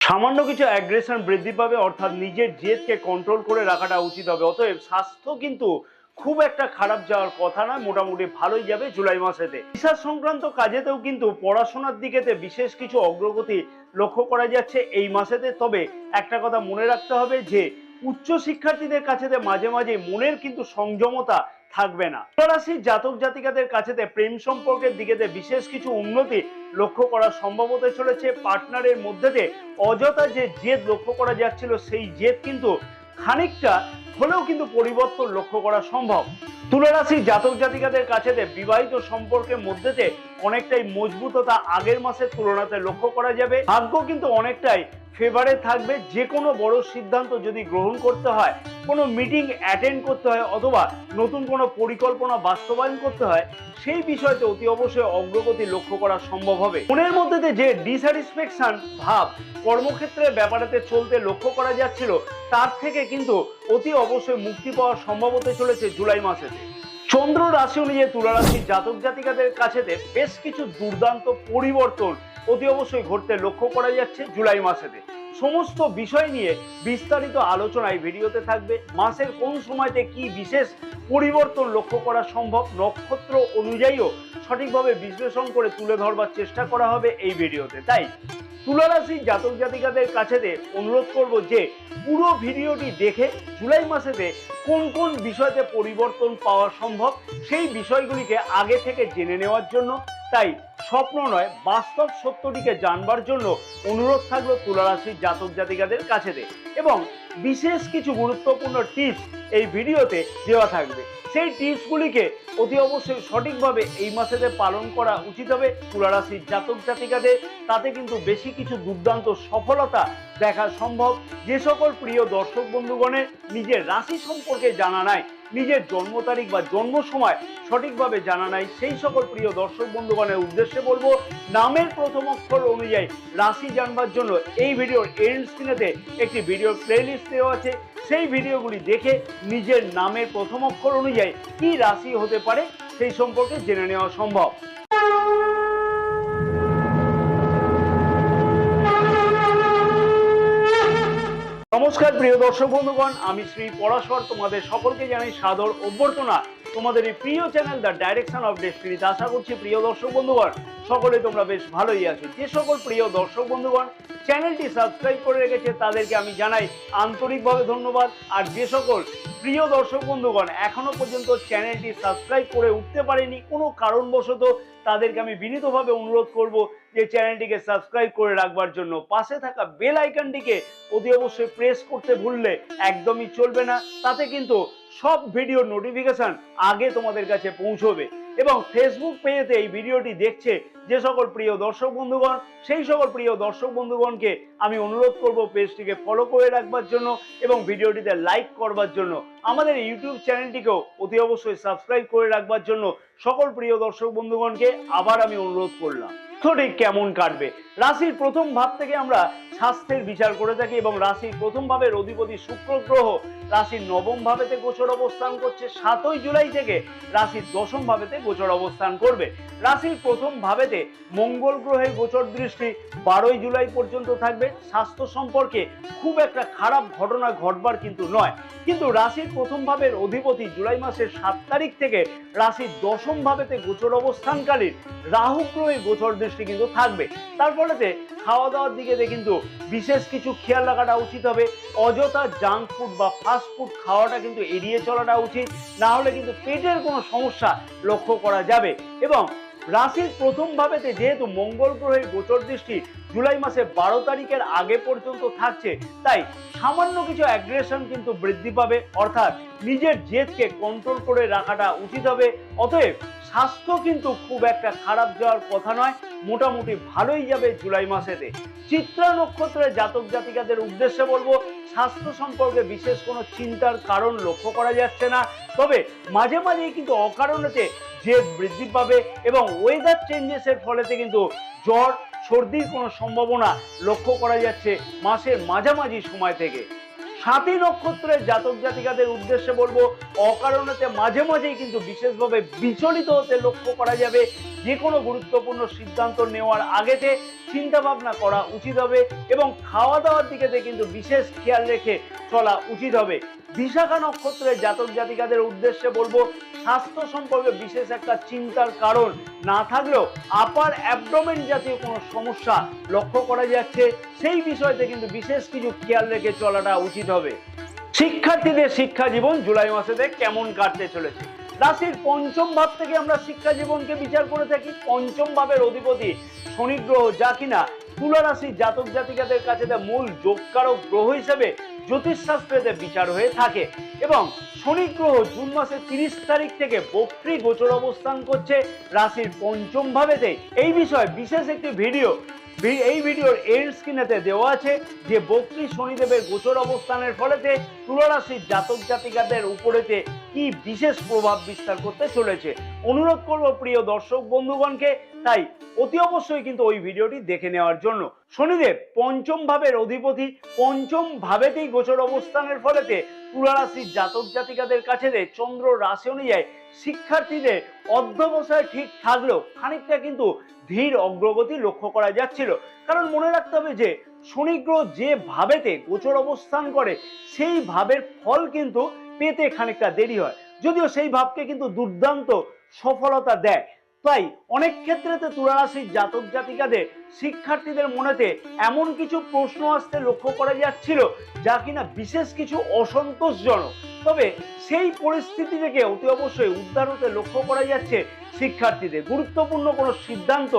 সামান্য কিছু অ্যাগ্রেশন বৃদ্ধি পাবে, অর্থাৎ নিজের জেদকে কন্ট্রোল করে রাখাটা উচিত হবে। অতএব স্বাস্থ্য কিন্তু খুব একটা খারাপ যাওয়ার কথা নয়, মোটামুটি ভালোই যাবে জুলাই মাসেতে। বিশ্বাস সংক্রান্ত কাজেতেও কিন্তু পড়াশোনার দিকেতে বিশেষ কিছু অগ্রগতি লক্ষ্য করা যাচ্ছে এই মাসেতে। তবে একটা কথা মনে রাখতে হবে যে উচ্চ শিক্ষার্থীদের কাছেতে মাঝে মাঝে মনের কিন্তু সংযমতা থাকবে না। রাশির জাতক জাতিকাদের কাছেতে প্রেম সম্পর্কের দিকেতে বিশেষ কিছু উন্নতি লক্ষ্য করা সম্ভব হতে চলেছে। পার্টনারের মধ্যে অযথা যে জেদ লক্ষ্য করা যাচ্ছিল, সেই জেদ কিন্তু খানিকটা হলেও কিন্তু পরিবর্তন লক্ষ্য করা সম্ভব। তুলা রাশির জাতক জাতিকাদের কাছেতে বিবাহিত সম্পর্কের মধ্যে অনেকটাই মজবুততা আগের মাসের তুলনাতে লক্ষ্য করা যাবে। ভাগ্য কিন্তু অনেকটাই ফেভারে থাকবে। যে কোনো বড় সিদ্ধান্ত যদি গ্রহণ করতে হয়, কোনো মিটিং অ্যাটেন্ড করতে হয়, অথবা নতুন কোনো পরিকল্পনা বাস্তবায়ন করতে হয়, সেই বিষয়তে অতি অবশ্যই অগ্রগতি লক্ষ্য করা সম্ভব হবে। মনের মধ্যে যে ডিস্যাটিসফ্যাকশন ভাব কর্মক্ষেত্রের ব্যাপারেতে চলতে লক্ষ্য করা যাচ্ছিল, তার থেকে কিন্তু অতি অবশ্যই মুক্তি পাওয়ার সম্ভব হতে চলেছে জুলাই মাসেতে। চন্দ্র রাশি অনুযায়ী তুলা রাশির জাতক জাতিকাদের কাছেতে বেশ কিছু দুর্দান্ত পরিবর্তন অতি অবশ্যই ঘটতে লক্ষ্য করা যাচ্ছে জুলাই মাসেতে। সমস্ত বিষয় নিয়ে বিস্তারিত আলোচনায় ভিডিওতে থাকবে। মাসের কোন সময়তে কি বিশেষ পরিবর্তন লক্ষ্য করা সম্ভব, নক্ষত্র অনুযায়ীও সঠিকভাবে বিশ্লেষণ করে তুলে ধরবার চেষ্টা করা হবে এই ভিডিওতে। তাই তুলা রাশির জাতক জাতিকাদের কাছেতে অনুরোধ করব যে পুরো ভিডিওটি দেখে জুলাই মাসেতে কোন কোন বিষয়তে পরিবর্তন পাওয়া সম্ভব সেই বিষয়গুলিকে আগে থেকে জেনে নেওয়ার জন্য। তাই স্বপ্ন নয়, বাস্তব সত্যটিকে জানবার জন্য অনুরোধ থাকলো তুলা রাশির জাতক জাতিকাদের কাছেতে। এবং বিশেষ কিছু গুরুত্বপূর্ণ টিপস এই ভিডিওতে দেওয়া থাকবে। সেই টিপসগুলিকে অতি অবশ্যই সঠিকভাবে এই মাসেতে পালন করা উচিত হবে তুলা রাশির জাতক জাতিকাদের। তাতে কিন্তু বেশি কিছু দুর্দান্ত সফলতা দেখা সম্ভব। যে সকল প্রিয় দর্শক বন্ধুগণের নিজের রাশি সম্পর্কে জানা নাই, নিজের জন্ম তারিখ বা জন্ম সময় সঠিকভাবে জানা নাই, সেই সকল প্রিয় দর্শক বন্ধুগণের উদ্দেশ্যে বলবো, নামের প্রথম অক্ষর অনুযায়ী রাশি জানবার জন্য এই ভিডিওর এন্ড স্ক্রিনেতে একটি ভিডিওর প্লেলিস্ট দেওয়া আছে। সেই ভিডিওগুলি দেখে নিজের নামের প্রথম অক্ষর অনুযায়ী কি রাশি হতে পারে সেই সম্পর্কে জেনে নেওয়া সম্ভব। নমস্কার প্রিয় দর্শক বন্ধুগণ, আমি শ্রী পরাশর তোমাদের সকলকে জানাই সাদর অভ্যর্থনা তোমাদের এই প্রিয় চ্যানেল দ্য ডাইরেকশন অফ ডেস্টিনিতে। আশা করছি প্রিয় দর্শক বন্ধুগণ সকলে তোমরা বেশ ভালোই আছো। যে সকল প্রিয় দর্শক বন্ধুগণ চ্যানেলটি সাবস্ক্রাইব করে রেখেছে তাদেরকে আমি জানাই আন্তরিকভাবে ধন্যবাদ। আর যে সকল প্রিয় দর্শক বন্ধুগণ এখনো পর্যন্ত চ্যানেলটি সাবস্ক্রাইব করে উঠতে পারেনি কোনো কারণবশত, তাদেরকে আমি বিনীতভাবে অনুরোধ করব যে চ্যানেলটিকে সাবস্ক্রাইব করে রাখবার জন্য। পাশে থাকা বেল আইকনটিকে অতি অবশ্যই প্রেস করতে ভুললে একদমই চলবে না, তাতে কিন্তু সব ভিডিওর নোটিফিকেশন আগে তোমাদের কাছে পৌঁছবে। এবং ফেসবুক পেজেতে এই ভিডিওটি দেখছে যে সকল প্রিয় দর্শক বন্ধুগণ, সেই সকল প্রিয় দর্শক বন্ধুগণকে আমি অনুরোধ করব পেজটিকে ফলো করে রাখবার জন্য এবং ভিডিওটিতে লাইক করবার জন্য। আমাদের ইউটিউব চ্যানেলটিকেও অতি অবশ্যই সাবস্ক্রাইব করে রাখবার জন্য সকল প্রিয় দর্শক বন্ধুগণকে আবার আমি অনুরোধ করলাম। ঠিক কেমন কাটবে? রাশির প্রথম ভাব থেকে আমরা স্বাস্থ্যের বিচার করে থাকি এবং রাশির প্রথম ভাবের অধিপতি শুক্র গ্রহ রাশির নবম ভাবেতে গোচর অবস্থান করছে। 7ই জুলাই থেকে রাশির দশম ভাবেতে গোচর অবস্থান করবে। রাশির প্রথম ভাবেতে মঙ্গল গ্রহের গোচর দৃষ্টি 12ই জুলাই পর্যন্ত থাকবে। স্বাস্থ্য সম্পর্কে খুব একটা খারাপ ঘটনা ঘটবার কিন্তু নয়, কিন্তু রাশির প্রথম ভাবের অধিপতি জুলাই মাসের 7 তারিখ থেকে রাশির দশম ভাবেতে গোচর অবস্থানকালীন রাহু গ্রহের গোচর দৃষ্টি কিন্তু থাকবে। তার ফলেতে খাওয়া দাওয়ার দিকে কিন্তু বিশেষ কিছু খেয়াল রাখাটা উচিত হবে। অযথা জাঙ্ক ফুড বা ফাস্ট ফুড খাওয়াটা কিন্তু এড়িয়ে চলাটা উচিত, না হলে কিন্তু পেটের কোনো সমস্যা লক্ষ্য করা যাবে। এবং রাশির প্রথম ভাবেতে যেহেতু মঙ্গল গ্রহের গোচর দৃষ্টি জুলাই মাসে 12 তারিখের আগে পর্যন্ত থাকছে, তাই সামান্য কিছু অ্যাগ্রেশন কিন্তু বৃদ্ধি পাবে, অর্থাৎ নিজের জেদকে কন্ট্রোল করে রাখাটা উচিত হবে। অতএব স্বাস্থ্য কিন্তু খুব একটা খারাপ যাওয়ার কথা নয়, মোটামুটি ভালোই যাবে জুলাই মাসেতে। চিত্রা নক্ষত্রের জাতক জাতিকাদের উদ্দেশ্যে বলবো, স্বাস্থ্য সম্পর্কে বিশেষ কোনো চিন্তার কারণ লক্ষ্য করা যাচ্ছে না। তবে মাঝে মাঝেই কিন্তু অকারণেতে জেদ বৃদ্ধি পাবে এবং ওয়েদার চেঞ্জেসের ফলেতে কিন্তু জ্বর সর্দির কোনো সম্ভাবনা লক্ষ্য করা যাচ্ছে মাসের মাঝামাঝি সময় থেকে। সাথী নক্ষত্রের জাতক জাতিকাদের উদ্দেশ্যে বলবো অকারণেতে মাঝে মাঝেই কিন্তু বিশেষভাবে বিচলিত হতে লক্ষ্য করা যাবে। যে কোনো গুরুত্বপূর্ণ সিদ্ধান্ত নেওয়ার আগেতে চিন্তা ভাবনা করা উচিত হবে এবং খাওয়া দাওয়ার দিকে কিন্তু বিশেষ খেয়াল রেখে চলা উচিত হবে। বিশাখা নক্ষত্রের জাতক জাতিকাদের উদ্দেশ্যে বলবো স্বাস্থ্য সম্পর্কে বিশেষ একটা চিন্তার কারণ না থাকলেও আপার অ্যাবডোমেন জাতীয় কোনো সমস্যা লক্ষ্য করা যাচ্ছে, সেই বিষয়তে কিন্তু বিশেষ কিছু খেয়াল রেখে চলাটা উচিত হবে। শিক্ষার্থীদের শিক্ষা জীবন জুলাই মাসেতে কেমন কাটতে চলেছে? রাশির পঞ্চম ভাব থেকে আমরা শিক্ষা জীবনকে বিচার করে থাকি। পঞ্চম ভাবের অধিপতি শনি গ্রহ, যা কিনা তুলা রাশির জাতক জাতিকাদের কাছে মূল যোগকারক গ্রহ হিসেবে জ্যোতিষশাস্ত্রেতে বিচার হয়ে থাকে এবং শনি গ্রহ জুন মাসের 30 তারিখ থেকে বক্রী গোচর অবস্থান করছে রাশির পঞ্চম ভাবেতে। এই বিষয়ে বিশেষ একটি ভিডিও এই ভিডিওর এন্ড স্ক্রিনেতে দেওয়া আছে যে বক্রী শনিদেবের গোচর অবস্থানের ফলেতে তুলা রাশির জাতক জাতিকাদের উপরেতে কি বিশেষ প্রভাব বিস্তার করতে চলেছে। অনুরোধ করব প্রিয় দর্শক বন্ধুগণকে তাই অতি অবশ্যই কিন্তু ওই ভিডিওটি দেখে নেওয়ার জন্য। শনিদেব পঞ্চম ভাবের অধিপতি, পঞ্চম ভাবেতেই গোচর অবস্থানের ফলেতে তুলা রাশির জাতক জাতিকাদের কাছে চন্দ্র রাশি অনুযায়ী শিক্ষার্থীদের অধ্যবসায় ঠিক থাকলেও খানিকটা কিন্তু ধীর অগ্রগতি লক্ষ্য করা যাচ্ছিল। কারণ মনে রাখতে হবে যে শনি গ্রহ যে ভাবেতে গোচর অবস্থান করে সেই ভাবের ফল কিন্তু পেতে খানিকটা দেরি হয়, যদিও সেই ভাবকে কিন্তু দুর্দান্ত সফলতা দেয়। তাই অনেক ক্ষেত্রেতে তুলা রাশির জাতক জাতিকাদের শিক্ষার্থীদের মনেতে এমন কিছু প্রশ্ন আসতে লক্ষ্য করা যাচ্ছিল যা কিনা বিশেষ কিছু অসন্তোষজনক, তবে সেই পরিস্থিতি থেকে অতি অবশ্যই উদ্ধার হতে লক্ষ্য করা যাচ্ছে শিক্ষার্থীদের। গুরুত্বপূর্ণ কোনো সিদ্ধান্ত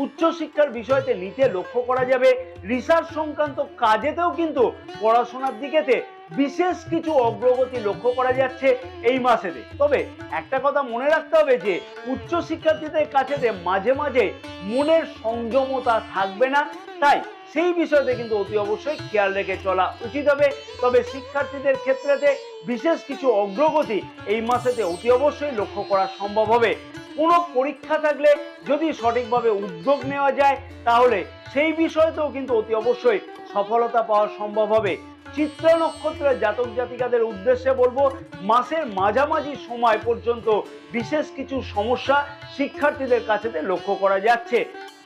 উচ্চশিক্ষার বিষয়তে নিতে লক্ষ্য করা যাবে। রিসার্চ সংক্রান্ত কাজেতেও কিন্তু পড়াশোনার দিকেতে বিশেষ কিছু অগ্রগতি লক্ষ্য করা যাচ্ছে এই মাসেতে। তবে একটা কথা মনে রাখতে হবে যে উচ্চশিক্ষার্থীদের কাছে মাঝে মাঝে মনের সংযমতা থাকবে না, তাই সেই বিষয়তে কিন্তু অতি অবশ্যই খেয়াল রেখে চলা উচিত হবে। তবে শিক্ষার্থীদের ক্ষেত্রেতে বিশেষ কিছু অগ্রগতি এই মাসেতে অতি অবশ্যই লক্ষ্য করা সম্ভব হবে। কোনো পরীক্ষা থাকলে যদি সঠিকভাবে উদ্যোগ নেওয়া যায় তাহলে সেই বিষয়তেও কিন্তু অতি অবশ্যই সফলতা পাওয়া সম্ভব হবে। চিত্রা নক্ষত্রের জাতক জাতিকাদের উদ্দেশ্যে বলবো মাসের মাঝামাঝি সময় পর্যন্ত বিশেষ কিছু সমস্যা শিক্ষার্থীদের কাছে লক্ষ্য করা যাচ্ছে।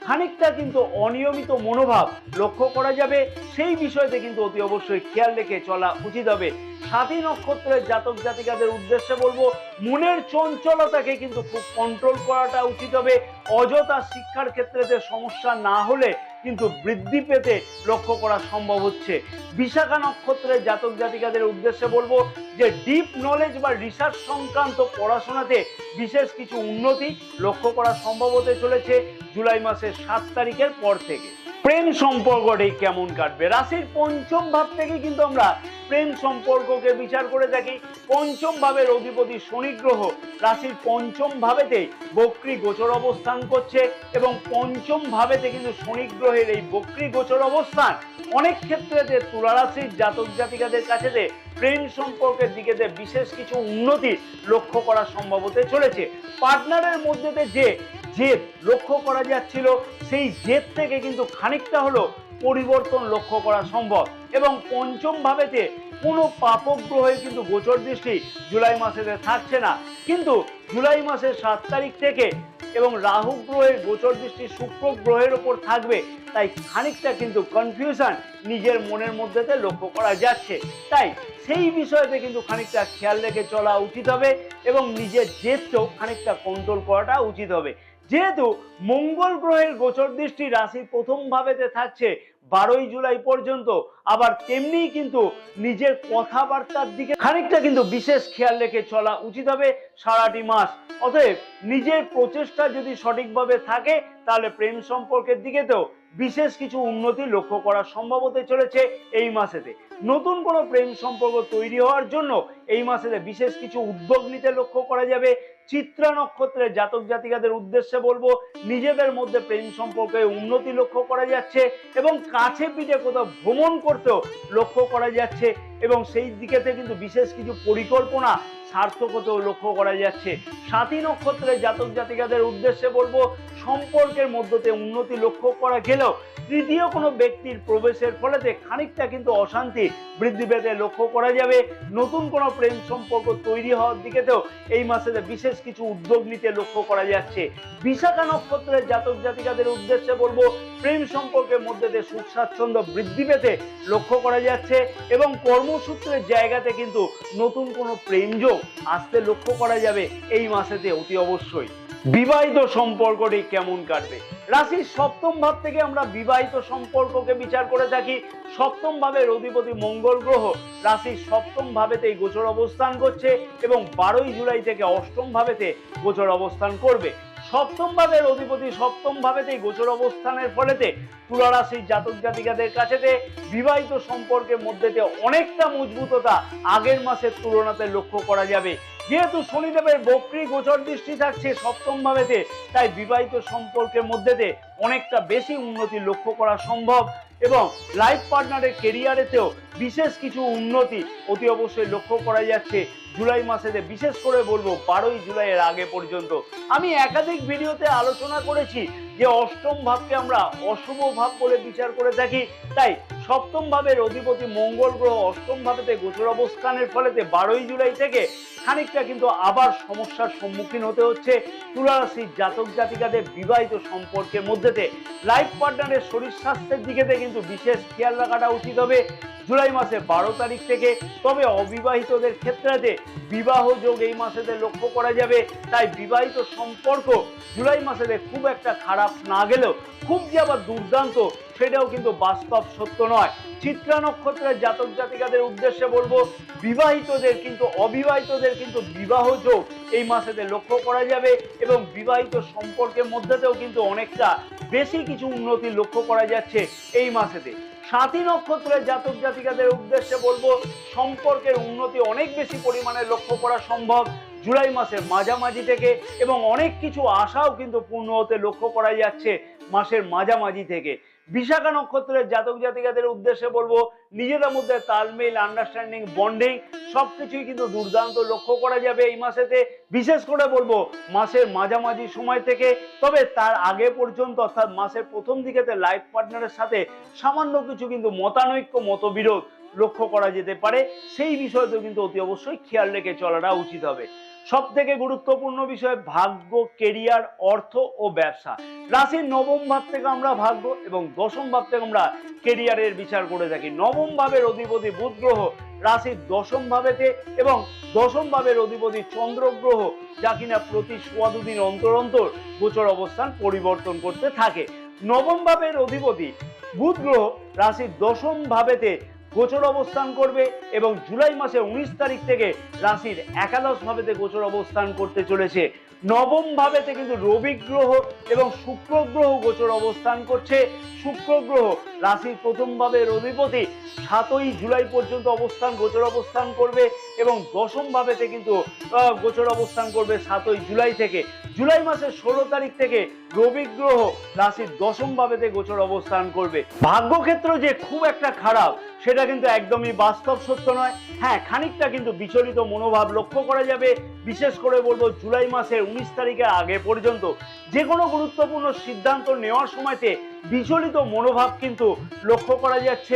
খানিকটা কিন্তু অনিয়মিত মনোভাব লক্ষ্য করা যাবে, সেই বিষয়তে কিন্তু অতি অবশ্যই খেয়াল রেখে চলা উচিত হবে। স্বাতী নক্ষত্রের জাতক জাতিকাদের উদ্দেশ্যে বলবো মনের চঞ্চলতাকে কিন্তু খুব কন্ট্রোল করাটা উচিত হবে। অযথা শিক্ষার ক্ষেত্রে সমস্যা না হলে কিন্তু বৃদ্ধি পেতে লক্ষ্য করা সম্ভব হচ্ছে। বিশাখা নক্ষত্রের জাতক জাতিকাদের উদ্দেশ্যে বলবো যে ডিপ নলেজ বা রিসার্চ সংক্রান্ত পড়াশোনাতে বিশেষ কিছু উন্নতি লক্ষ্য করা সম্ভব হতে চলেছে জুলাই মাসের 7 তারিখের পর থেকে। প্রেম সম্পর্কটি কেমন কাটবে? রাশির পঞ্চম ভাব থেকে কিন্তু আমরা প্রেম সম্পর্ককে বিচার করে থাকি। পঞ্চম ভাবের অধিপতি শনি গ্রহ রাশির পঞ্চম ভাবেতে বক্রী গোচর অবস্থান করছে এবং পঞ্চম ভাবেতে কিন্তু শনি গ্রহের এই বক্রী গোচর অবস্থান অনেক ক্ষেত্রে তুলা রাশির জাতক জাতিকাদের কাছে প্রেম সম্পর্কের দিকে বিশেষ কিছু উন্নতি লক্ষ্য করা সম্ভব হতে চলেছে। পার্টনারের মধ্যে যে জেদ লক্ষ্য করা যাচ্ছিল সেই জেদ থেকে কিন্তু খানিকটা হলো পরিবর্তন লক্ষ্য করা সম্ভব এবং পঞ্চম ভাবেতে কোনো পাপক গ্রহের কিন্তু গোচর দৃষ্টি জুলাই মাসেতে থাকছে না, কিন্তু জুলাই মাসের 7 তারিখ থেকে এবং রাহু গ্রহের গোচর দৃষ্টি শুক্র গ্রহের ওপর থাকবে। তাই খানিকটা কিন্তু কনফিউশন নিজের মনের মধ্যে লক্ষ্য করা যাচ্ছে। তাই সেই বিষয়তে কিন্তু খানিকটা খেয়াল রেখে চলা উচিত হবে এবং নিজের জেদকেও খানিকটা কন্ট্রোল করাটা উচিত হবে। যেহেতু মঙ্গল গ্রহের গোচর দৃষ্টি রাশির প্রথম ভাবেতে থাকছে 12ই জুলাই পর্যন্ত, আবার তেমনি কিন্তু নিজের কথাবার্তার দিকে খানিকটা কিন্তু বিশেষ খেয়াল রেখে চলা উচিত হবে সারাটি মাস। অতএব নিজের প্রচেষ্টা যদি সঠিকভাবে থাকে তাহলে প্রেম সম্পর্কের দিকেতেও বিশেষ কিছু উন্নতি লক্ষ্য করা সম্ভব হতে চলেছে এই মাসেতে। নতুন কোনো প্রেম সম্পর্ক তৈরি হওয়ার জন্য এই মাসেতে বিশেষ কিছু উদ্যোগ নিতে লক্ষ্য করা যাবে। চিত্রা নক্ষত্রের জাতক জাতিকাদের উদ্দেশ্যে বলবো নিজেদের মধ্যে প্রেম সম্পর্কে উন্নতি লক্ষ্য করা যাচ্ছে এবং কাছে পিঠে কোথাও ভ্রমণ করতেও লক্ষ্য করা যাচ্ছে এবং সেই দিকেতে কিন্তু বিশেষ কিছু পরিকল্পনা সার্থকতাও লক্ষ্য করা যাচ্ছে। স্বাতী নক্ষত্রের জাতক জাতিকাদের উদ্দেশ্যে বলবো সম্পর্কের মধ্যে উন্নতি লক্ষ্য করা গেলেও তৃতীয় কোনো ব্যক্তির প্রবেশের ফলেতে খানিকটা কিন্তু অশান্তি বৃদ্ধি পেতে লক্ষ্য করা যাবে। নতুন কোনো প্রেম সম্পর্ক তৈরি হওয়ার দিকেতেও এই মাসে বিশেষ কিছু উদ্যোগ নিতে লক্ষ্য করা যাচ্ছে। বিশাখা নক্ষত্রের জাতক জাতিকাদের উদ্দেশ্যে বলবো, প্রেম সম্পর্কের মধ্যে দিয়ে সুখ স্বাচ্ছন্দ্য বৃদ্ধি পেতে লক্ষ্য করা যাচ্ছে এবং কর্মসূত্রের জায়গাতে কিন্তু নতুন কোনো প্রেমযোগ আসতে লক্ষ্য করা যাবে এই মাসেতে অতি অবশ্যই। বিবাহিত সম্পর্কটি কেমন কাটবে? রাশির সপ্তম ভাব থেকে আমরা বিবাহিত সম্পর্ককে বিচার করে থাকি। সপ্তম ভাবের অধিপতি মঙ্গল গ্রহ রাশির সপ্তম ভাবেতেই গোচর অবস্থান করছে এবং 12ই জুলাই থেকে অষ্টম ভাবেতে গোচর অবস্থান করবে। সপ্তম ভাবের অধিপতি সপ্তম ভাবেতেই গোচর অবস্থানের ফলেতে তুলা রাশির জাতক জাতিকাদের কাছেতে বিবাহিত সম্পর্কের মধ্যে অনেকটা মজবুততা আগের মাসের তুলনাতে লক্ষ্য করা যাবে। যেহেতু শনিদেবের বক্রী গোচর দৃষ্টি থাকছে সপ্তম ভাবেতে, তাই বিবাহিত সম্পর্কের মধ্যে অনেকটা বেশি উন্নতি লক্ষ্য করা সম্ভব এবং লাইফ পার্টনারের কেরিয়ারেতেও বিশেষ কিছু উন্নতি অতি অবশ্যই লক্ষ্য করা যাচ্ছে জুলাই মাসেতে। বিশেষ করে বলবো 12ই জুলাইয়ের আগে পর্যন্ত। আমি একাধিক ভিডিওতে আলোচনা করেছি যে অষ্টম ভাবকে আমরা অশুভ ভাব বলে বিচার করে থাকি, তাই সপ্তম ভাবের অধিপতি মঙ্গল গ্রহ অষ্টম ভাবেতে গোচর অবস্থানের ফলেতে 12ই জুলাই থেকে খানিকটা কিন্তু আবার সমস্যার সম্মুখীন হতে হচ্ছে তুলা রাশির জাতক জাতিকাদের বিবাহিত সম্পর্কের মধ্যে। লাইফ পার্টনারের শরীর স্বাস্থ্যের দিকে কিন্তু বিশেষ খেয়াল রাখাটা উচিত হবে জুলাই মাসের 12 তারিখ থেকে। তবে অবিবাহিতদের ক্ষেত্রে বিবাহ যোগ এই মাসেতে লক্ষ্য করা যাবে, তাই বিবাহিত সম্পর্ক জুলাই মাসেতে খুব একটা খারাপ না গেলেও খুব যে আবার দুর্দান্ত সেটাও কিন্তু বাস্তব সত্য নয়। চিত্রা নক্ষত্রের জাতক জাতিকাদের উদ্দেশ্যে বলবো, বিবাহিতদের কিন্তু অবিবাহিতদের কিন্তু বিবাহ যোগ এই মাসেতে লক্ষ্য করা যাবে এবং বিবাহিত সম্পর্কের মধ্যেতেও কিন্তু অনেকটা বেশি কিছু উন্নতি লক্ষ্য করা যাচ্ছে এই মাসেতে। সাথী নক্ষত্রের জাতক জাতিকাদের উদ্দেশ্যে বলবো, সম্পর্কের উন্নতি অনেক বেশি পরিমাণে লক্ষ্য করা সম্ভব জুলাই মাসের মাঝামাঝি থেকে এবং অনেক কিছু আশাও কিন্তু পূর্ণ হতে লক্ষ্য করা যাচ্ছে মাসের মাঝামাঝি থেকে। বিশাখা নক্ষত্রের জাতক জাতিকাদের উদ্দেশ্যে বলবো, নিজেদের মধ্যে তালমেল, আন্ডারস্ট্যান্ডিং, বন্ডিং সবকিছুই কিন্তু দুর্দান্ত লক্ষ্য করা যাবে এই মাসেতে। বিশেষ করে বলবো মাসের মাঝামাঝি সময় থেকে, তবে তার আগে পর্যন্ত অর্থাৎ মাসের প্রথম দিকেতে লাইফ পার্টনারের সাথে সামান্য কিছু কিন্তু মতানৈক্য মতবিরোধ লক্ষ্য করা যেতে পারে, সেই বিষয়তেও কিন্তু অতি অবশ্যই খেয়াল রেখে চলাটা উচিত হবে। সব থেকে গুরুত্বপূর্ণ বিষয় ভাগ্য, কেরিয়ার, অর্থ ও ব্যবসা। রাশির নবম ভাব থেকে আমরা ভাগ্য এবং দশম ভাব থেকে আমরা কেরিয়ারের বিচার করে থাকি। নবম ভাবের অধিপতি বুধ গ্রহ রাশির দশম ভাবেতে এবং দশম ভাবের অধিপতি চন্দ্র গ্রহ, যা কিনা প্রতি 1.25 দিন অন্তর অন্তর গোচর অবস্থান পরিবর্তন করতে থাকে। নবম ভাবের অধিপতি বুধ গ্রহ রাশির দশম ভাবেতে গোচর অবস্থান করবে এবং জুলাই মাসে 19 তারিখ থেকে রাশির একাদশ ভাবেতে গোচর অবস্থান করতে চলেছে। নবম ভাবেতে কিন্তু রবি গ্রহ এবং শুক্র গ্রহ গোচর অবস্থান করছে। শুক্র গ্রহ রাশির প্রথম ভাবের অধিপতি 7ই জুলাই পর্যন্ত গোচর অবস্থান করবে এবং দশম ভাবেতে কিন্তু গোচর অবস্থান করবে 7ই জুলাই থেকে। জুলাই মাসের 16 তারিখ থেকে রবি গ্রহ রাশির দশম ভাবেতে গোচর অবস্থান করবে। ভাগ্যক্ষেত্র যে খুব একটা খারাপ সেটা কিন্তু একদমই বাস্তব সত্য নয়। হ্যাঁ, খানিকটা কিন্তু বিচলিত মনোভাব লক্ষ্য করা যাবে। বিশেষ করে বলবো জুলাই মাসের 19 তারিখের আগে পর্যন্ত যে কোনো গুরুত্বপূর্ণ সিদ্ধান্ত নেওয়ার সময়তে বিচলিত মনোভাব কিন্তু লক্ষ্য করা যাচ্ছে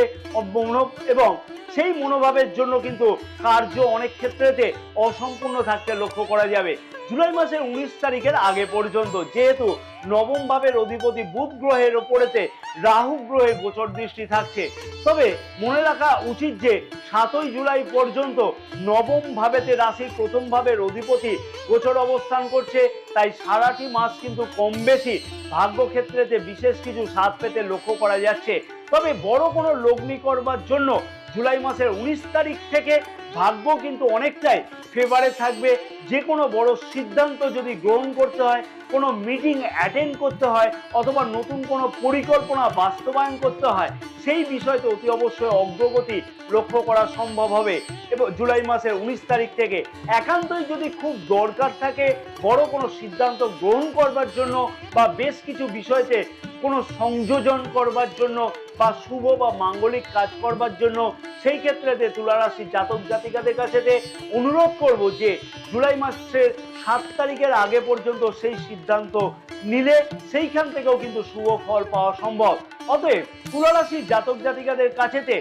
এবং সেই মনোভাবের জন্য কিন্তু কার্য অনেক ক্ষেত্রেতে অসম্পূর্ণ থাকতে লক্ষ্য করা যাবে জুলাই মাসের 19 তারিখের আগে পর্যন্ত। যেহেতু নবম ভাবের অধিপতি বুধ গ্রহের ওপরেতে রাহু গ্রহের গোচর দৃষ্টি থাকছে, তবে মনে রাখা উচিত যে 7ই জুলাই পর্যন্ত নবম ভাবেতে রাশির প্রথম ভাবের অধিপতি গোচর অবস্থান করছে, তাই সারাটি মাস কিন্তু কম বেশি ভাগ্যক্ষেত্রেতে বিশেষ কিছু স্বাদ পেতে লক্ষ্য করা যাচ্ছে। তবে বড় কোনো লগ্নি করবার জন্য জুলাই মাসের 19 তারিখ থেকে ভাগ্য কিন্তু অনেকটাই ফেভারে থাকবে। যে কোনো বড় সিদ্ধান্ত যদি গ্রহণ করতে হয়, কোনো মিটিং অ্যাটেন্ড করতে হয় অথবা নতুন কোনো পরিকল্পনা বাস্তবায়ন করতে হয়, সেই বিষয়তে অতি অবশ্যই অগ্রগতি লক্ষ্য করা সম্ভব হবে এবং জুলাই মাসের 19 তারিখ থেকে। একান্তই যদি খুব দরকার থাকে বড় কোনো সিদ্ধান্ত গ্রহণ করবার জন্য বা বেশ কিছু বিষয়তে কোনো সংযোজন করবার জন্য বা শুভ বা মাঙ্গলিক কাজ করবার জন্য, সেই ক্ষেত্রে তুলা রাশির জাতক জাতিকাদের কাছে অনুরোধ করব যে জুলাই মাসের 7 তারিখের আগে পর্যন্ত সেই সিদ্ধান্ত নিলে সেইখান থেকেও কিন্তু শুভ ফল পাওয়া সম্ভব। অতএব তুলা রাশির জাতক জাতিকাদের কাছেতে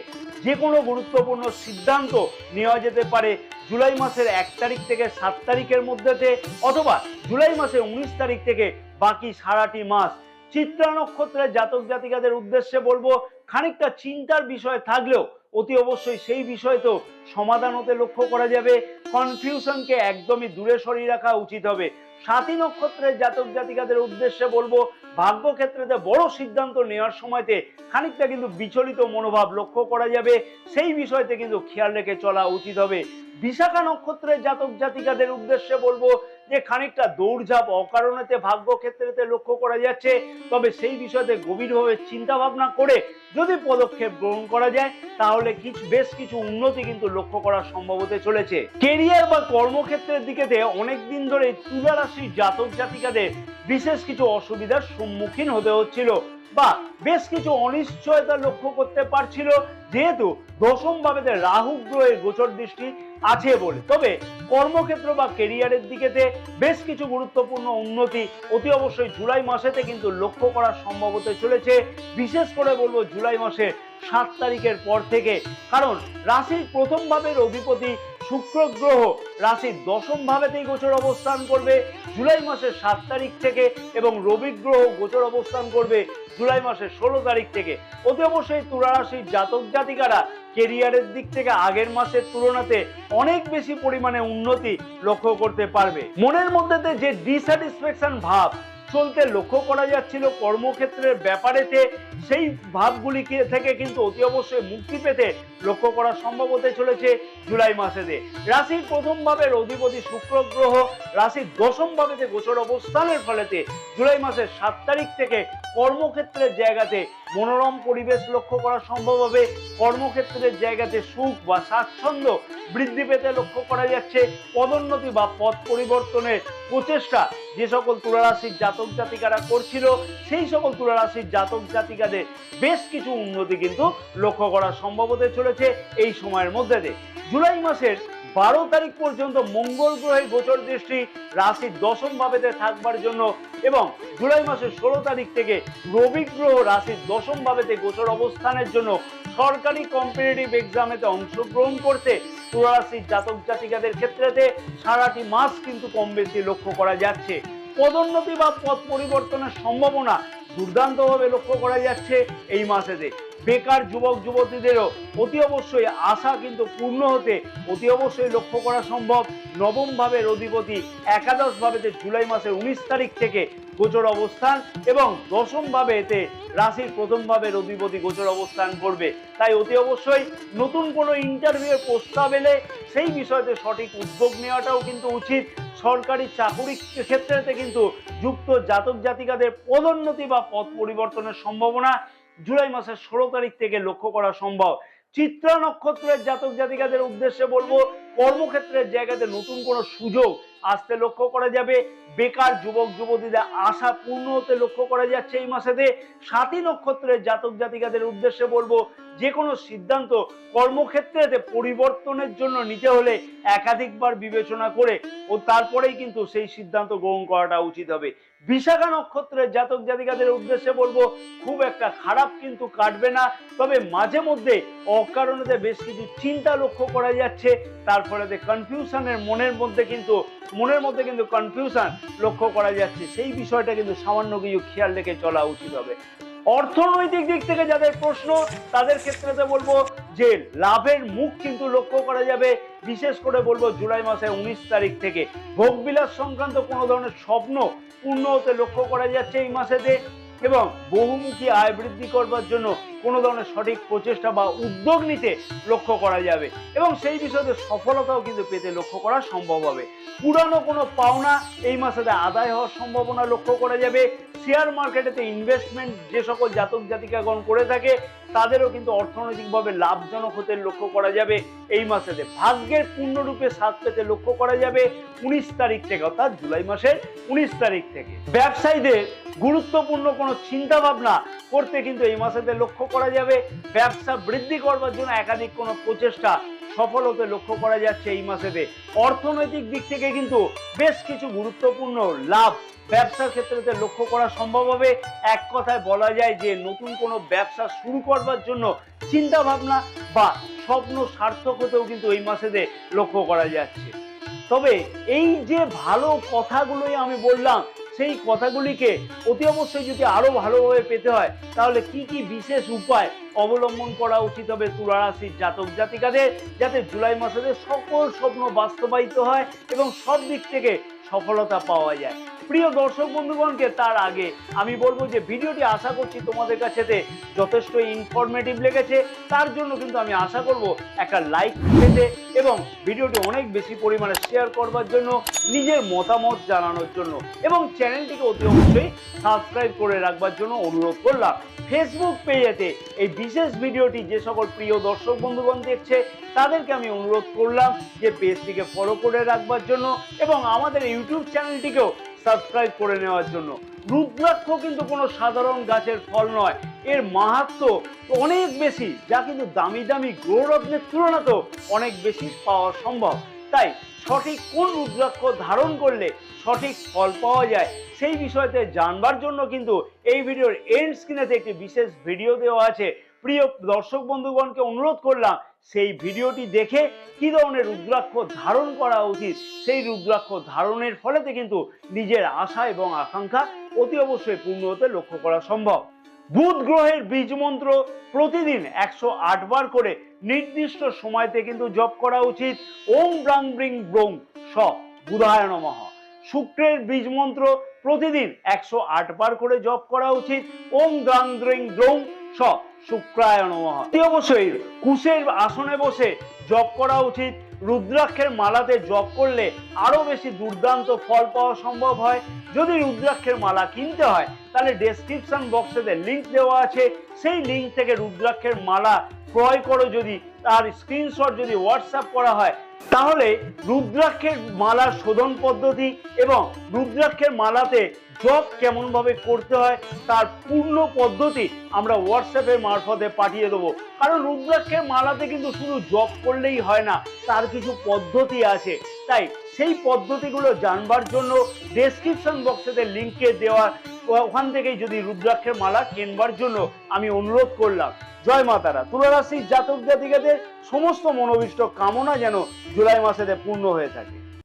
যে কোনো গুরুত্বপূর্ণ সিদ্ধান্ত নেওয়া যেতে পারে জুলাই মাসের 1 তারিখ থেকে 7 তারিখের মধ্যে, অথবা জুলাই মাসের 19 তারিখ থেকে বাকি সারাটি মাস। চিত্রা নক্ষত্রের জাতক জাতিকাদের উদ্দেশ্যে বলবো, খানিকটা চিন্তার বিষয় থাকলেও অতি অবশ্যই সেই বিষয় তো সমাধান হতে লক্ষ্য করা যাবে। কনফিউশনকে একদমই দূরে সরিয়ে রাখা উচিত হবে। সাথী নক্ষত্রের জাতক জাতিকাদের উদ্দেশ্যে বলবো, ভাগ্য ক্ষেত্রে বড় সিদ্ধান্ত নেওয়ার সময়তে খানিকটা কিন্তু বিচলিত মনোভাব লক্ষ্য করা যাবে, সেই বিষয়তে কিন্তু খেয়াল রেখে চলা উচিত হবে। বিশাখা নক্ষত্রের জাতক জাতিকাদের উদ্দেশ্যে বলবো যে খানিকটা দৌড়ঝাঁপ অকারণেতে ভাগ্য ক্ষেত্রেতে লক্ষ্য করা যাচ্ছে, তবে সেই বিষয়তে গভীরভাবে চিন্তা ভাবনা করে যদি পদক্ষেপ গ্রহণ করা যায় তাহলে বেশ কিছু উন্নতি কিন্তু লক্ষ্য করা সম্ভব হতে চলেছে। কেরিয়ার বা কর্মক্ষেত্রের দিকেতে অনেকদিন ধরে তুলা রাশির জাতক জাতিকাদের বিশেষ কিছু অসুবিধার সম্মুখীন হতে হচ্ছিল বা বেশ কিছু অনিশ্চয়তা লক্ষ্য করতে পারছিল, যেহেতু দশম ভাবেতে রাহু গ্রহের গোচর দৃষ্টি আছে বলে। তবে কর্মক্ষেত্র বা কেরিয়ারের দিকেতে বেশ কিছু গুরুত্বপূর্ণ উন্নতি অতি অবশ্যই জুলাই মাসেতে কিন্তু লক্ষ্য করা সম্ভব হতে চলেছে। বিশেষ করে বলবো জুলাই মাসের 7 তারিখের পর থেকে, কারণ রাশির প্রথম ভাবের অধিপতি শুক্র গ্রহ রাশির দশম ভাবেতেই গোচর অবস্থান করবে জুলাই মাসের 7 তারিখ থেকে, এবং রবি গ্রহ গোচর অবস্থান করবে জুলাই মাসের 16 তারিখ থেকে। অতি অবশ্যই তুলা রাশির জাতক জাতিকারা কেরিয়ারের দিক থেকে আগের মাসের তুলনাতে অনেক বেশি পরিমাণে উন্নতি লক্ষ্য করতে পারবে। মনের মধ্যে যে ডিস্যাটিসফ্যাকশন ভাব চলতে লক্ষ্য করা যাচ্ছিল কর্মক্ষেত্রের ব্যাপারেতে, সেই ভাবগুলি থেকে কিন্তু অতি অবশ্যই মুক্তি পেতে লক্ষ্য করা সম্ভব হতে চলেছে জুলাই মাসেতে। রাশির প্রথম ভাবের অধিপতি শুক্র গ্রহ রাশির দশম ভাবেতে গোচর অবস্থানের ফলেতে জুলাই মাসের 7 তারিখ থেকে কর্মক্ষেত্রের জায়গাতে মনোরম পরিবেশ লক্ষ্য করা সম্ভব হবে। কর্মক্ষেত্রের জায়গাতে সুখ বা স্বাচ্ছন্দ্য বৃদ্ধি পেতে লক্ষ্য করা যাচ্ছে। পদোন্নতি বা পদ পরিবর্তনের প্রচেষ্টা যে সকল তুলা রাশির জাতক জাতিকারা করছিল, সেই সকল তুলা রাশির জাতক জাতিকাদের বেশ কিছু উন্নতি কিন্তু লক্ষ্য করা সম্ভব হতে চলেছে এই সময়ের মধ্যে। জুলাই মাসের 12 তারিখ পর্যন্ত মঙ্গল গ্রহের গোচর দৃষ্টি রাশির দশম ভাবেতে থাকবার জন্য, এবং জুলাই মাসের 16 তারিখ থেকে রবি গ্রহ রাশির দশম ভাবেতে গোচর অবস্থানের জন্য সরকারি কম্পিটিটিভ এক্সামেতে অংশগ্রহণ করতে তুলা রাশির জাতক জাতিকাদের ক্ষেত্রেতে সারাটি মাস কিন্তু কম বেশি লক্ষ্য করা যাচ্ছে। পদোন্নতি বা পদ পরিবর্তনের সম্ভাবনা দুর্দান্তভাবে লক্ষ্য করা যাচ্ছে এই মাসেতে। বেকার যুবক যুবতীদেরও অতি অবশ্যই আশা কিন্তু পূর্ণ হতে অতি অবশ্যই লক্ষ্য করা সম্ভব। নবম ভাবের অধিপতি একাদশ ভাবেতে জুলাই মাসের 19 তারিখ থেকে গোচর অবস্থান, এবং দশম ভাবেতে রাশির প্রথম ভাবের অধিপতি গোচর অবস্থান করবে। তাই অতি অবশ্যই নতুন কোনো ইন্টারভিউয়ের প্রস্তাব এলে সেই বিষয়তে সঠিক উদ্যোগ নেওয়াটাও কিন্তু উচিত। সরকারি চাকুরির ক্ষেত্রেতে কিন্তু যুক্ত জাতক জাতিকাদের পদোন্নতি বা পদ পরিবর্তনের সম্ভাবনা জুলাই মাসের 16 তারিখ থেকে লক্ষ্য করা সম্ভব। চিত্রা নক্ষত্রের জাতক জাতিকাদের উদ্দেশ্যে বলবো, কর্মক্ষেত্রের জায়গাতে নতুন কোনো সুযোগ আসতে লক্ষ্য করা যাবে। বেকার যুবক যুবতীদের আশা পূর্ণ হতে লক্ষ্য করা যাচ্ছে এই মাসেতে। সাথী নক্ষত্রের জাতক জাতিকাদের উদ্দেশ্যে বলবো, যে কোনো সিদ্ধান্ত কর্মক্ষেত্রে পরিবর্তনের জন্য নিতে হলে একাধিকবার বিবেচনা করে ও তারপরেই কিন্তু সেই সিদ্ধান্ত গ্রহণ করাটা উচিত হবে। বিশাখা নক্ষত্রের জাতক জাতিকাদের উদ্দেশ্যে বলবো, খুব একটা খারাপ কিন্তু কাটবে না, তবে মাঝে মধ্যে অকারণেতে বেশ কিছু চিন্তা লক্ষ্য করা যাচ্ছে, তার ফলে কনফিউশনের মনের মধ্যে কিন্তু কনফিউশন লক্ষ্য করা যাচ্ছে। সেই বিষয়টা কিন্তু সামান্য কিছু খেয়াল রেখে চলা উচিত হবে। অর্থনৈতিক দিক থেকে যাদের প্রশ্ন তাদের ক্ষেত্রে বলবো যে লাভের মুখ কিন্তু লক্ষ্য করা যাবে। বিশেষ করে বলবো জুলাই মাসের 19 তারিখ থেকে ভোগবিলাস সংক্রান্ত কোনো ধরনের স্বপ্ন পূর্ণ হতে লক্ষ্য করা যাচ্ছে এই মাসেতে, এবং বহুমুখী আয় বৃদ্ধি করবার জন্য কোনো ধরনের সঠিক প্রচেষ্টা বা উদ্যোগ নিতে লক্ষ্য করা যাবে এবং সেই বিষয়ে সফলতাও কিন্তু পেতে লক্ষ্য করা সম্ভব হবে। পুরানো কোনো পাওনা এই মাসেতে আদায় হওয়ার সম্ভাবনা লক্ষ্য করা যাবে। শেয়ার মার্কেটেতে ইনভেস্টমেন্ট যে সকল জাতক জাতিকাগণ করে থাকে তাদেরও কিন্তু অর্থনৈতিকভাবে লাভজনক হতে লক্ষ্য করা যাবে। এই মাসেতে ভাগ্যের পূর্ণরূপে সাথ পেতে লক্ষ্য করা যাবে 19 তারিখ থেকে, অর্থাৎ জুলাই মাসের 19 তারিখ থেকে। ব্যবসায়ীদের গুরুত্বপূর্ণ কোনো চিন্তা ভাবনা করতে কিন্তু এই মাসেতে লক্ষ্য করা যাবে। ব্যবসা বৃদ্ধি করবার জন্য একাধিক কোনো প্রচেষ্টা সফল হতে লক্ষ্য করা যাচ্ছে এই মাসেতে। অর্থনৈতিক দিক থেকে কিন্তু বেশ কিছু গুরুত্বপূর্ণ লাভ ব্যবসার ক্ষেত্রে লক্ষ্য করা সম্ভব হবে। এক কথায় বলা যায় যে নতুন কোনো ব্যবসা শুরু করবার জন্য চিন্তা ভাবনা বা স্বপ্ন সার্থক হতেও কিন্তু এই মাসেতে লক্ষ্য করা যাচ্ছে। তবে এই যে ভালো কথাগুলোই আমি বললাম, সেই কথাগুলিকে অতি অবশ্যই যদি আরো ভালোভাবে পেতে হয় তাহলে কি কি বিশেষ উপায় অবলম্বন করা উচিত হবে তুলা রাশির জাতক জাতিকাদের, যাতে জুলাই মাসেতে সকল স্বপ্ন বাস্তবায়িত হয় এবং সব দিক থেকে সফলতা পাওয়া যায়। প্রিয় দর্শক বন্ধুগণকে তার আগে আমি বলবো যে ভিডিওটি আশা করছি তোমাদের কাছেতে যথেষ্ট ইনফরমেটিভ লেগেছে। তার জন্য কিন্তু আমি আশা করব একটা লাইক পেতে এবং ভিডিওটি অনেক বেশি পরিমাণে শেয়ার করবার জন্য, নিজের মতামত জানানোর জন্য এবং চ্যানেলটিকে অতি অবশ্যই সাবস্ক্রাইব করে রাখবার জন্য অনুরোধ করলাম। ফেসবুক পেজেতে এই বিশেষ ভিডিওটি যে সকল প্রিয় দর্শক বন্ধুগণ দেখছে তাদেরকে আমি অনুরোধ করলাম যে পেজটিকে ফলো করে রাখবার জন্য এবং আমাদের ইউটিউব চ্যানেলটিকেও সাবস্ক্রাইব করে নেওয়ার জন্য। রুদ্রাক্ষ কিন্তু কোনো সাধারণ গাছের ফল নয়, এর মাহাত্ম্য অনেক বেশি, যা কিন্তু দামি দামি গ্রহরত্নের তুলনাতেও অনেক বেশি পাওয়া সম্ভব। তাই সঠিক কোন রুদ্রাক্ষ ধারণ করলে সঠিক ফল পাওয়া যায় সেই বিষয়তে জানবার জন্য কিন্তু এই ভিডিওর এন্ড স্ক্রিনেতে একটি বিশেষ ভিডিও দেওয়া আছে। প্রিয় দর্শক বন্ধুগণকে অনুরোধ করলাম সেই ভিডিওটি দেখে কি ধরনের রুদ্রাক্ষ ধারণ করা উচিত, সেই রুদ্রাক্ষ ধারণের ফলেতে কিন্তু নিজের আশা এবং আকাঙ্ক্ষা অতি অবশ্যই পূর্ণ হতে লক্ষ্য করা সম্ভব। বুধ গ্রহের বীজ মন্ত্র প্রতিদিন 108 বার করে নির্দিষ্ট সময়তে কিন্তু জপ করা উচিত। ওম ব্রাং ব্রিং ব্রং স বুধায় নমঃ। শুক্রের বীজ মন্ত্র প্রতিদিন 108 বার করে জপ করা উচিত। ওম দ্রাং দ্রিং দ্রৌং স শুক্রায় নমঃ। অবশ্যই কুশের আসনে বসে জপ করা উচিত। রুদ্রাক্ষের মালাতে জপ করলে আরো বেশি দুর্দান্ত ফল পাওয়া সম্ভব হয়। যদি রুদ্রাক্ষের মালা কিনতে হয় তাহলে ডেসক্রিপশন বক্সেতে লিংক দেওয়া আছে, সেই লিংক থেকে রুদ্রাক্ষের মালা ক্রয় করো। যদি তার স্ক্রিনশট যদি হোয়াটসঅ্যাপ করা হয় তাহলে রুদ্রাক্ষের মালার শোধন পদ্ধতি এবং রুদ্রাক্ষের মালাতে জপ কেমন ভাবে করতে হয় তার পূর্ণ পদ্ধতি আমরা হোয়াটসঅ্যাপের মারফতে পাঠিয়ে দেবো। কারণ রুদ্রাক্ষের মালাতে কিন্তু শুধু জপ করলেই হয় না, তার কিছু পদ্ধতি আছে। তাই সেই পদ্ধতিগুলো জানবার জন্য ডেসক্রিপশন বক্সেতে লিংকে দেওয়া, ওখান থেকেই যদি রুদ্রাক্ষের মালা কেনবার জন্য আমি অনুরোধ করলাম। জয় মা তারা। তুলা রাশির জাতক জাতিকাদের সমস্ত মনোভীষ্ট কামনা যেন জুলাই মাসেতে পূর্ণ হয়ে থাকে।